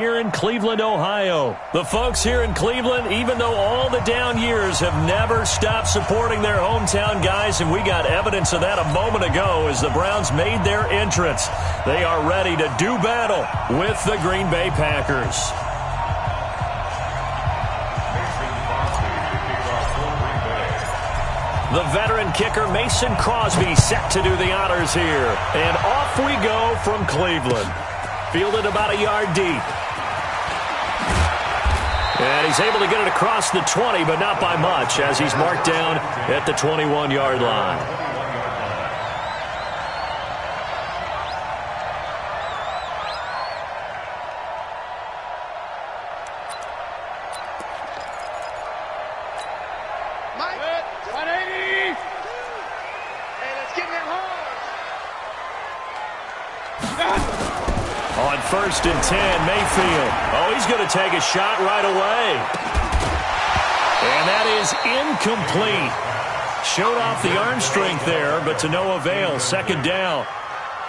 Here in Cleveland, Ohio. The folks here in Cleveland, even though all the down years, have never stopped supporting their hometown guys, and we got evidence of that a moment ago as the Browns made their entrance. They are ready to do battle with the Green Bay Packers. The veteran kicker Mason Crosby set to do the honors here. And off we go from Cleveland. Fielded about a yard deep. And he's able to get it across the 20, but not by much, as he's marked down at the 21-yard line. On 1st and 10, Mayfield. Oh, he's going to take a shot right away. And that is incomplete. Showed off the arm strength there, but to no avail. 2nd down.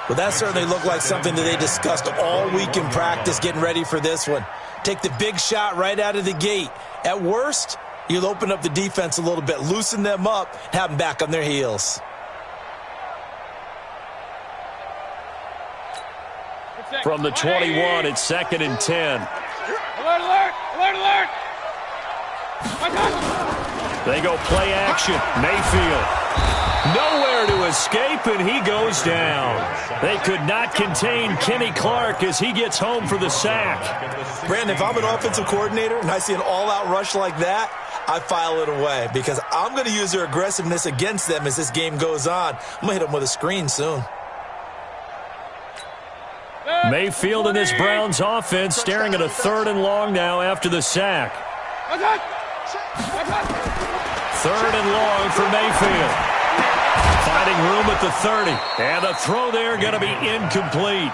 Well, that certainly looked like something that they discussed all week in practice getting ready for this one. Take the big shot right out of the gate. At worst, you'll open up the defense a little bit, loosen them up, have them back on their heels. From the 21, it's 2nd and 10. Alert, alert, alert, alert. They go play action. Mayfield. Nowhere to escape, and he goes down. They could not contain Kenny Clark as he gets home for the sack. Brandon, if I'm an offensive coordinator and I see an all-out rush like that, I file it away because I'm going to use their aggressiveness against them as this game goes on. I'm going to hit them with a screen soon. Mayfield in this Browns offense staring at a 3rd and long now after the sack. 3rd and long for Mayfield. Finding room at the 30. And a throw there going to be incomplete.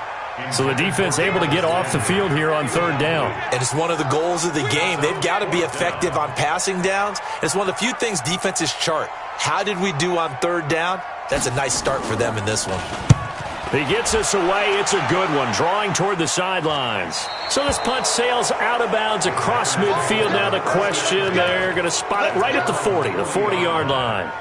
So the defense able to get off the field here on 3rd down. And it's one of the goals of the game. They've got to be effective on passing downs. It's one of the few things defenses chart. How did we do on 3rd down? That's a nice start for them in this one. He gets us away. It's a good one, drawing toward the sidelines. So this punt sails out of bounds across midfield. Now the question, they're going to spot it right at the 40, the 40-yard line.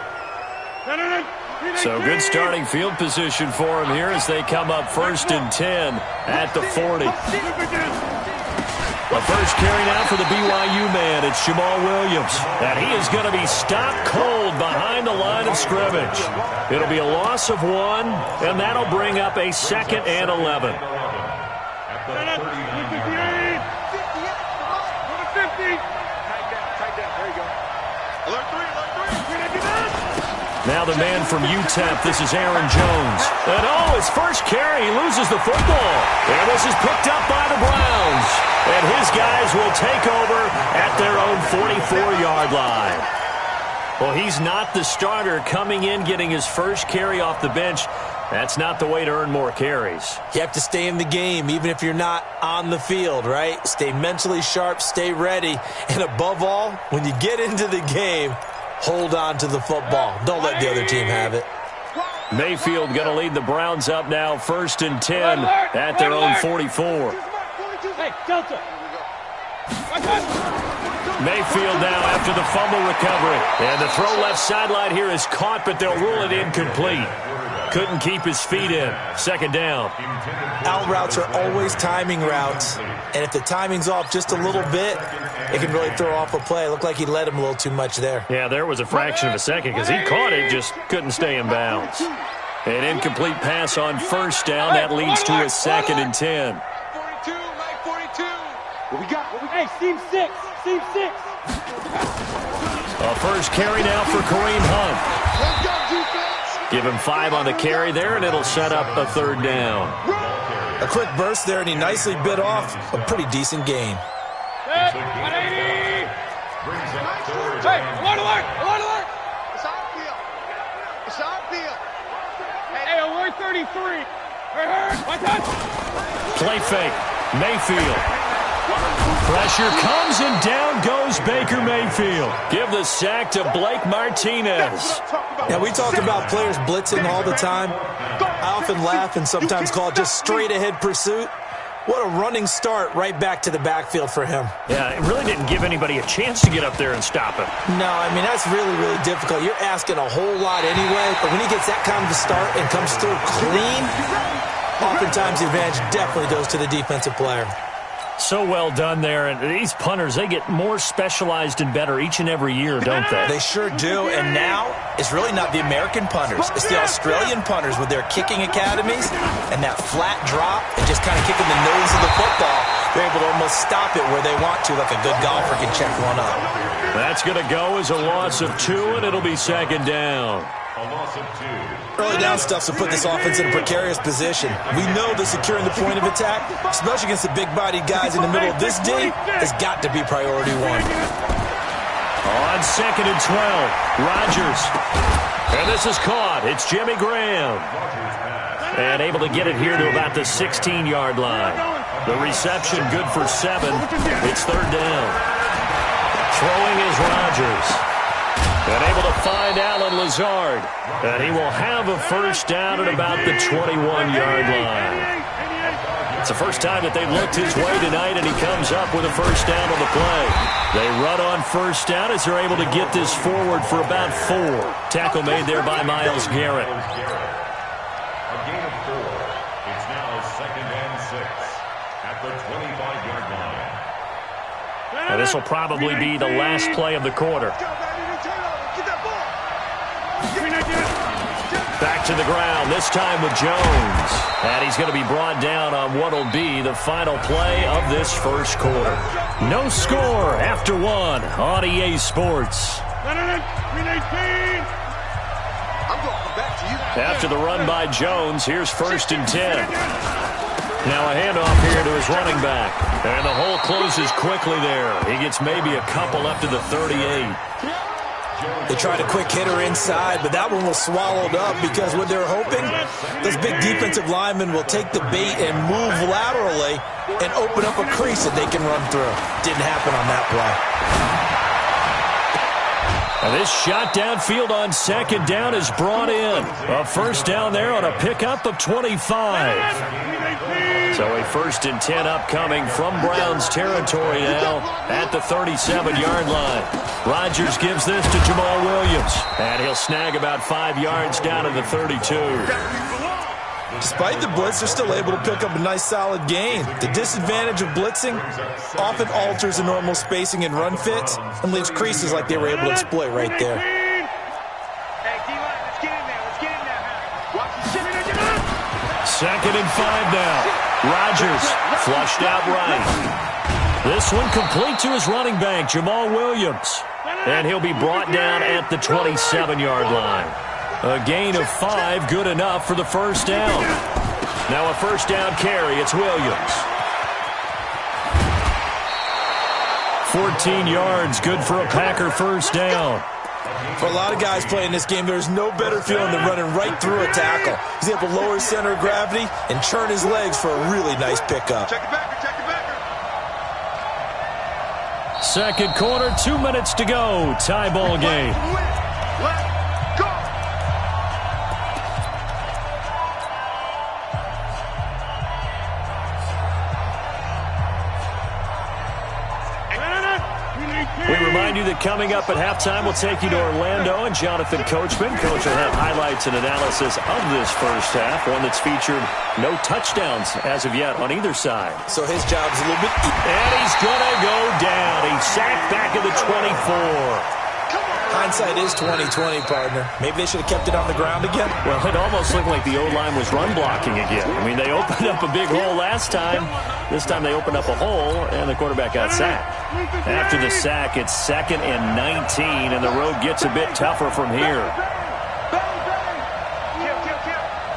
So good starting field position for him here as they come up 1st and 10 at the 40. The first carry now for the BYU man. It's Jamal Williams. And he is going to be stopped cold behind the line of scrimmage. It'll be a loss of 1, and that'll bring up a 2nd and 11. Now the man from UTEP, this is Aaron Jones. And oh, his first carry, he loses the football. And this is picked up by the Browns. And his guys will take over at their own 44-yard line. Well, he's not the starter coming in, getting his first carry off the bench. That's not the way to earn more carries. You have to stay in the game, even if you're not on the field, right? Stay mentally sharp, stay ready. And above all, when you get into the game, hold on to the football. Don't let the other team have it. Mayfield going to lead the Browns up now 1st and 10 at their own 44. Hey, Delta. Mayfield now after the fumble recovery. And the throw left sideline here is caught, but they'll rule it incomplete. Couldn't keep his feet in. 2nd down. Out routes are always timing routes. And if the timing's off just a little bit, it can really throw off a play. It looked like he led him a little too much there. Yeah, there was a fraction of a second because he caught it, just couldn't stay in bounds. An incomplete pass on 1st down. That leads to a 2nd and 10. 42, Mike 42. What we got? Hey, Team 6. Team 6. A first carry now for Kareem Hunt. Let's go, defense. Give him 5 on the carry there, and it'll set up a 3rd down. A quick burst there, and he nicely bit off a pretty decent gain. Hey, 180. Hey, alert, alert, alert, alert. It's on field. It's on field. Hey, alert 33. Watch out. Play fake. Mayfield. Pressure comes, and down goes Baker Mayfield. Give the sack to Blake Martinez. Now, we talk about players blitzing all the time. I often laugh and sometimes call it just straight-ahead pursuit. What a running start right back to the backfield for him. Yeah, it really didn't give anybody a chance to get up there and stop him. No, I mean, that's really, really difficult. You're asking a whole lot anyway, but when he gets that kind of a start and comes through clean, oftentimes the advantage definitely goes to the defensive player. So well done there, and these punters, they get more specialized and better each and every year, don't they? They sure do, and now it's really not the American punters. It's the Australian punters with their kicking academies and that flat drop and just kind of kicking the nose of the football. They're able to almost stop it where they want to, like a good golfer can check one up. That's going to go as a loss of 2, and it'll be second down. A loss of 2. Early down stuff to put this offense in a precarious position. We know that securing the point of attack, especially against the big-bodied guys in the middle of this D, has got to be priority 1. On second and 12, Rodgers. And this is caught. It's Jimmy Graham. And able to get it here to about the 16-yard line. The reception good for 7. It's third down. Throwing is Rodgers. And able to find Alan Lazard. And he will have a first down at about the 21-yard line. It's the first time that they've looked his way tonight, and he comes up with a first down on the play. They run on first down as they're able to get this forward for about 4. Tackle made there by Myles Garrett. A gain of 4. It's now second and 6 at the 25-yard line. And this will probably be the last play of the quarter. Back to the ground, this time with Jones. And he's going to be brought down on what will be the final play of this first quarter. No score after 1 on EA Sports. After the run by Jones, here's first and 10. Now a handoff here to his running back. And the hole closes quickly there. He gets maybe a couple up to the 38. They tried a quick hitter inside, but that one was swallowed up because what they're hoping, those big defensive linemen will take the bait and move laterally and open up a crease that they can run through. Didn't happen on that play. And this shot downfield on second down is brought in. A first down there on a pickup of 25. So a first and 10 upcoming from Browns territory now at the 37-yard line. Rodgers gives this to Jamal Williams, and he'll snag about 5 yards down to the 32. Despite the blitz, they're still able to pick up a nice solid gain. The disadvantage of blitzing often alters the normal spacing and run fits and leaves creases like they were able to exploit right there. Second and 5 now. Rodgers flushed out right. This one complete to his running back, Jamal Williams. And he'll be brought down at the 27-yard line. A gain of 5, good enough for the first down. Now a first down carry, it's Williams. 14 yards, good for a Packer first down. For a lot of guys playing this game, there's no better feeling than running right through a tackle. He's able to lower his center of gravity and churn his legs for a really nice pickup. Check it back, check it back. Second quarter, 2 minutes to go. Tie ball game. Let's go. We remind you that coming up at halftime, we'll take you to Orlando, and Jonathan Coachman. Coach will have highlights and analysis of this first half, one that's featured no touchdowns as of yet on either side. So his job's a little bit... And he's going to go down. He's sacked back at the 24. Hindsight is 20/20, partner. Maybe they should have kept it on the ground again. Well, it almost looked like the O-line was run blocking again. I mean, they opened up a big hole last time. This time they opened up a hole, and the quarterback got sacked. After the sack, it's second and 19, and the road gets a bit tougher from here.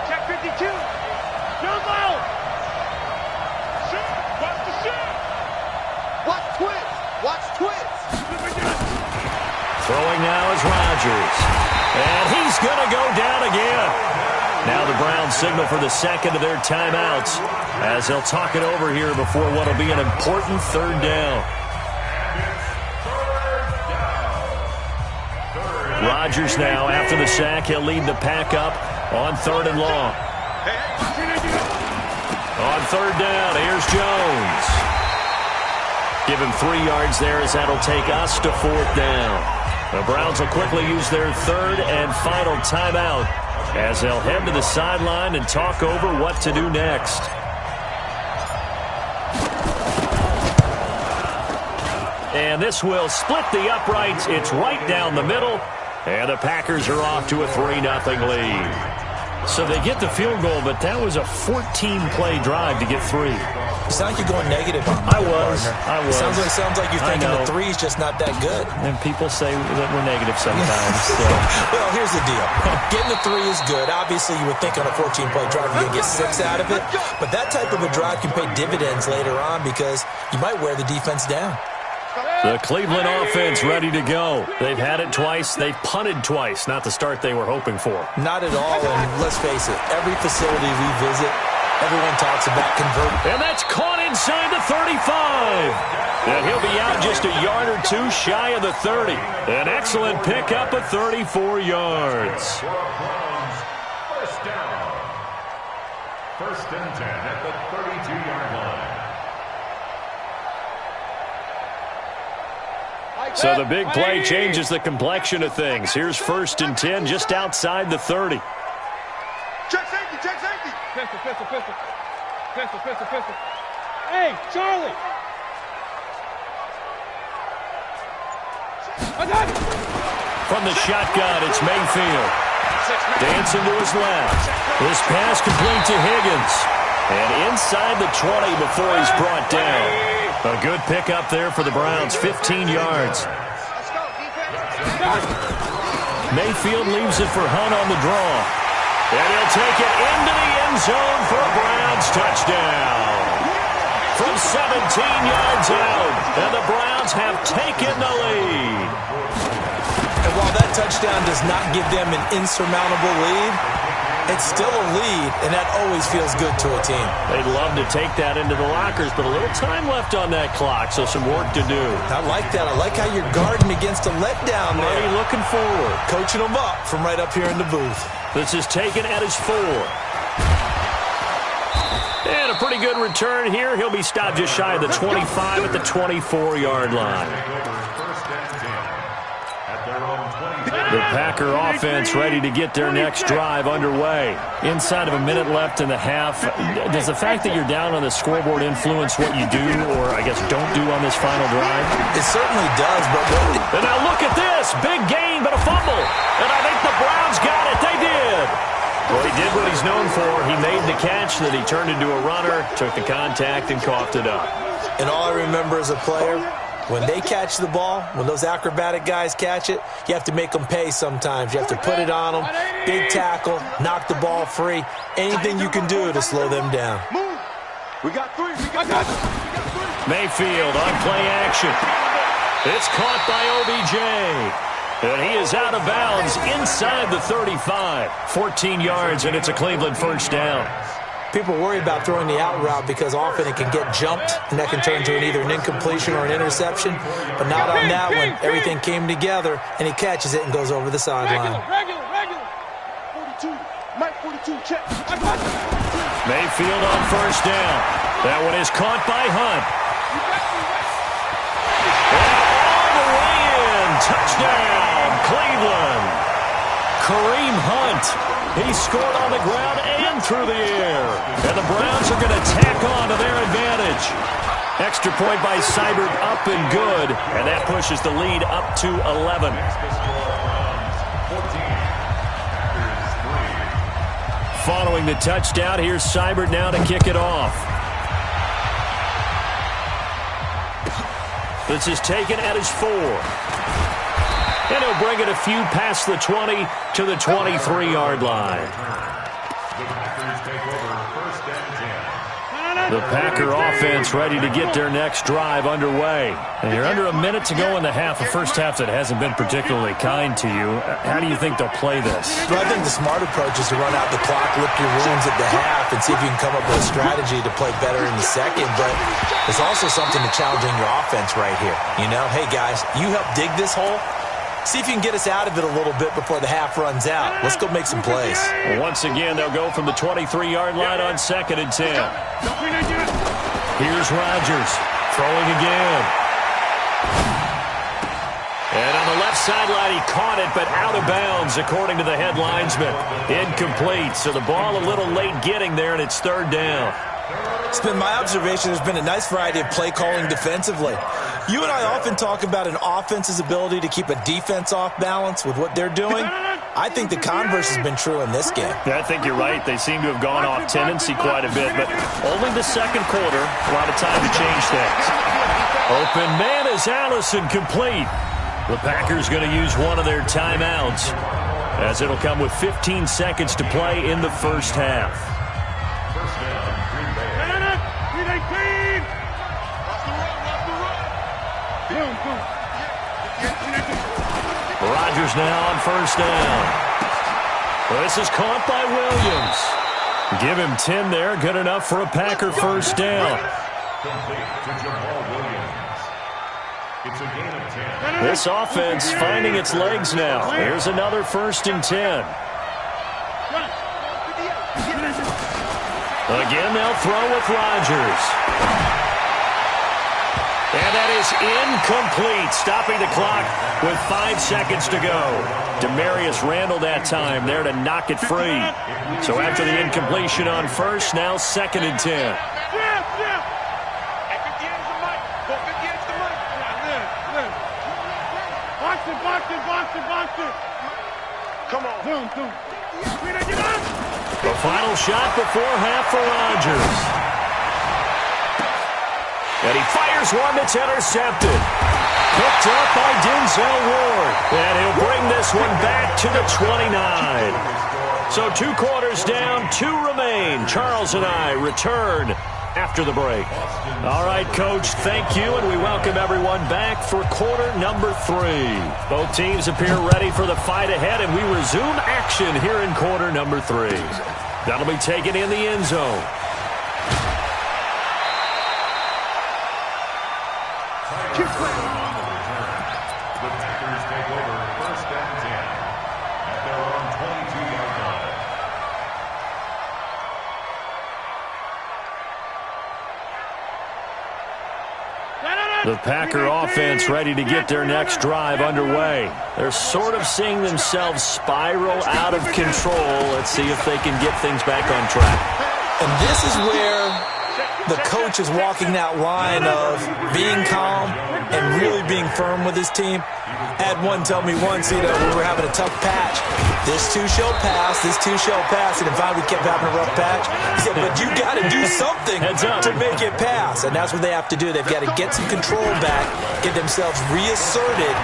Check 52. No foul. Watch the shot. Watch twist. Watch twist. Throwing now is Rodgers. And he's going to go down again. Now the Browns signal for the second of their timeouts as they'll talk it over here before what will be an important third down. Rodgers now, after the sack, he'll lead the pack up on third and long. On third down, here's Jones. Give him 3 yards there as that'll take us to fourth down. The Browns will quickly use their third and final timeout as they'll head to the sideline and talk over what to do next. And this will split the uprights. It's right down the middle. And the Packers are off to a 3-0 lead. So they get the field goal, but that was a 14-play drive to get 3. You sound like you're going negative on me. I was. It sounds like you're thinking the 3 is just not that good. And people say that we're negative sometimes. So. Well, here's the deal. Getting the 3 is good. Obviously, you would think on a 14-play drive you're going to get 6 out of it. But that type of a drive can pay dividends later on because you might wear the defense down. The Cleveland offense ready to go. They've had it twice. They've punted twice. Not the start they were hoping for. Not at all. And let's face it, every facility we visit, everyone talks about converting. And that's caught inside the 35. And he'll be out just a yard or 2 shy of the 30. An excellent pickup of 34 yards. First down. First and 10 at the 32-yard line. So the big play changes the complexion of things. Here's first and 10 just outside the 30. Check safety, check safety. Pistol, pistol, pistol. Pistol, pistol, pistol. Hey, Charlie. From the shotgun, it's Mayfield. Dancing to his left. This pass complete to Higgins. And inside the 20 before he's brought down. A good pickup there for the Browns, 15 yards. Mayfield leaves it for Hunt on the draw. And he'll take it into the end zone for a Browns touchdown. From 17 yards out, and the Browns have taken the lead. And while that touchdown does not give them an insurmountable lead, it's still a lead, and that always feels good to a team. They'd love to take that into the lockers, but a little time left on that clock, so some work to do. I like that. I like how you're guarding against a letdown there. Marty looking forward. Coaching them up from right up here in the booth. This is taken at his 4. And a pretty good return here. He'll be stopped just shy of the 25 at the 24-yard line. The Packer offense ready to get their next drive underway. Inside of a minute left in the half. Does the fact that you're down on the scoreboard influence what you do, or I guess don't do on this final drive? It certainly does, but and now look at this. Big gain, but a fumble. And I think the Browns got it. They did. Well, he did what he's known for. He made the catch, then he turned into a runner, took the contact, and coughed it up. And all I remember as a player, when they catch the ball, when those acrobatic guys catch it, you have to make them pay sometimes. You have to put it on them, big tackle, knock the ball free. Anything you can do to slow them down. We got 3. We got 3. Mayfield on play action. It's caught by OBJ. And he is out of bounds inside the 35. 14 yards, and it's a Cleveland first down. People worry about throwing the out route because often it can get jumped, and that can turn to either an incompletion or an interception. But not on that one. Everything came together, and he catches it and goes over the sideline. Regular. 42. Mike 42, check. Mayfield on first down. That one is caught by Hunt. And all the way in. Touchdown, Cleveland. Kareem Hunt. He scored on the ground and through the air. And the Browns are going to tack on to their advantage. Extra point by Seibert, up and good. And that pushes the lead up to 11. Following the touchdown, here's Seibert now to kick it off. This is taken at his 4. And he'll bring it a few past the 20 to the 23-yard line. The Packer offense ready to get their next drive underway. And you're under a minute to go in the half, a first half that hasn't been particularly kind to you. How do you think they'll play this? Well, I think the smart approach is to run out the clock, lick your wounds at the half, and see if you can come up with a strategy to play better in the second. But there's also something to challenging your offense right here. You know, hey, guys, you help dig this hole. See if you can get us out of it a little bit before the half runs out. Let's go make some plays. Well, once again, they'll go from the 23-yard line on 2nd and 10. Here's Rodgers throwing again. And on the left sideline, he caught it, but out of bounds, according to the head linesman. Incomplete, so the ball a little late getting there, and it's 3rd down. It's been my observation there's been a nice variety of play calling defensively. You and I often talk about an offense's ability to keep a defense off balance with what they're doing. I think the converse has been true in this game. Yeah, I think you're right. They seem to have gone off tendency quite a bit, but only the 2nd quarter, a lot of time to change things. Open man is Allison, complete. The Packers going to use one of their timeouts, as it'll come with 15 seconds to play in the first half. Rodgers now on 1st down. This is caught by Williams. Give him 10 there. Good enough for a Packer 1st down. This offense finding its legs now. Here's another 1st and 10. Again, they'll throw with Rodgers. And that is incomplete, stopping the clock with 5 seconds to go. Demarius Randall that time there to knock it free. So after the incompletion on 1st, now 2nd and 10. Come on. The final shot before half for Rodgers. And he fires one that's intercepted. Picked up by Denzel Ward. And he'll bring this one back to the 29. So 2 quarters down, 2 remain. Charles and I return after the break. All right, Coach, thank you, and we welcome everyone back for quarter number 3. Both teams appear ready for the fight ahead, and we resume action here in quarter number 3. That'll be taken in the end zone. The Packers take over 1st and 10 at their own 22-yard line. The Packer offense ready to get their next drive underway. They're sort of seeing themselves spiral out of control. Let's see if they can get things back on track. And this is where the coach is walking that line of being calm and really being firm with his team. I had one tell me once, we were having a tough patch. This too shall pass, this too shall pass. And in fact, we kept having a rough patch. He said, but you got to do something to make it pass. And that's what they have to do. They've got to get some control back, get themselves reasserted,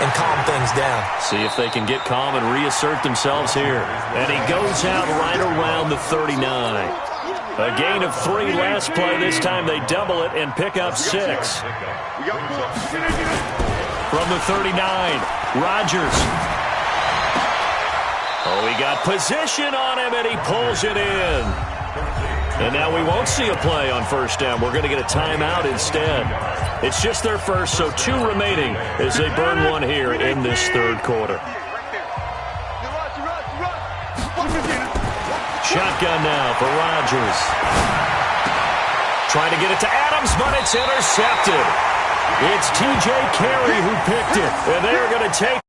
and calm things down. See if they can get calm and reassert themselves here. And he goes out right around the 39. A gain of 3 last play. This time they double it and pick up 6. From the 39, Rodgers. Oh, he got position on him, and he pulls it in. And now we won't see a play on 1st down. We're going to get a timeout instead. It's just their first, so 2 remaining as they burn one here in this 3rd quarter. Shotgun now for Rodgers. Trying to get it to Adams, but it's intercepted. It's T.J. Carey who picked it, and they're going to take